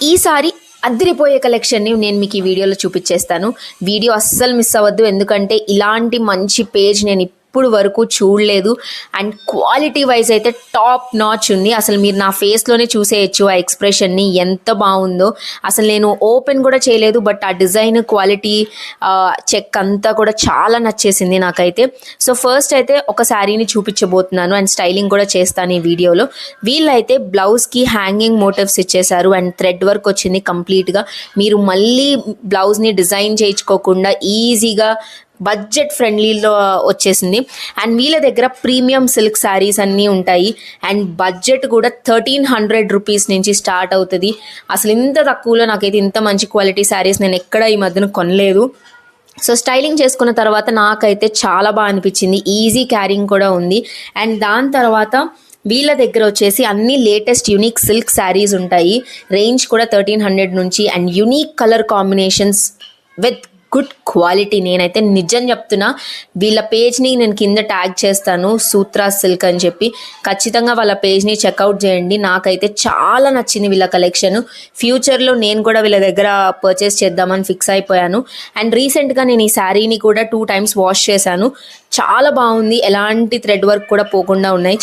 ఈసారి అదిరిపోయే కలెక్షన్ని నేను మీకు ఈ వీడియోలో చూపించేస్తాను. వీడియో అస్సలు మిస్ అవ్వద్దు, ఎందుకంటే ఇలాంటి మంచి పేజ్ నేను ఇప్పుడు వరకు చూడలేదు. అండ్ క్వాలిటీ వైజ్ అయితే టాప్ నాచ్ ఉంది. అసలు మీరు నా ఫేస్లోనే చూసేయచ్చు ఆ ఎక్స్ప్రెషన్ని, ఎంత బాగుందో. అసలు నేను ఓపెన్ కూడా చేయలేదు, బట్ ఆ డిజైన్ క్వాలిటీ చెక్ అంతా కూడా చాలా నచ్చేసింది నాకైతే. సో ఫస్ట్ అయితే ఒక శారీని చూపించబోతున్నాను అండ్ స్టైలింగ్ కూడా చేస్తాను ఈ వీడియోలో. వీళ్ళైతే బ్లౌజ్కి హ్యాంగింగ్ మోటివ్స్ ఇచ్చేసారు అండ్ థ్రెడ్ వర్క్ వచ్చింది కంప్లీట్గా. మీరు మళ్ళీ బ్లౌజ్ని డిజైన్ చేయించుకోకుండా ఈజీగా బడ్జెట్ ఫ్రెండ్లీలో వచ్చేసింది. అండ్ వీళ్ళ దగ్గర ప్రీమియం సిల్క్ శారీస్ అన్నీ ఉంటాయి అండ్ బడ్జెట్ కూడా 1300 రూపీస్ నుంచి స్టార్ట్ అవుతుంది. అసలు ఇంత తక్కువలో నాకైతే ఇంత మంచి క్వాలిటీ శారీస్ నేను ఎక్కడ ఈ మధ్యన కొనలేదు. సో స్టైలింగ్ చేసుకున్న తర్వాత నాకైతే చాలా బాగా అనిపించింది. ఈజీ క్యారింగ్ కూడా ఉంది. అండ్ దాని తర్వాత వీళ్ళ దగ్గర వచ్చేసి అన్ని లేటెస్ట్ యూనిక్ సిల్క్ శారీస్ ఉంటాయి. రేంజ్ కూడా 1300 నుంచి and unique colour combinations with good quality. నేనైతే నిజం చెప్తున్నా, వీళ్ళ పేజ్ని నేను కింద ట్యాగ్ చేస్తాను, సూత్రా సిల్క్ అని చెప్పి. ఖచ్చితంగా వాళ్ళ పేజ్ని చెక్అవుట్ చేయండి. నాకైతే చాలా నచ్చింది వీళ్ళ కలెక్షన్. ఫ్యూచర్లో నేను కూడా వీళ్ళ దగ్గర పర్చేస్ చేద్దామని ఫిక్స్ అయిపోయాను. అండ్ రీసెంట్గా నేను ఈ శారీని కూడా 2 times వాష్ చేశాను. చాలా బాగుంది, ఎలాంటి థ్రెడ్ వర్క్ కూడా పోకుండా ఉన్నాయి.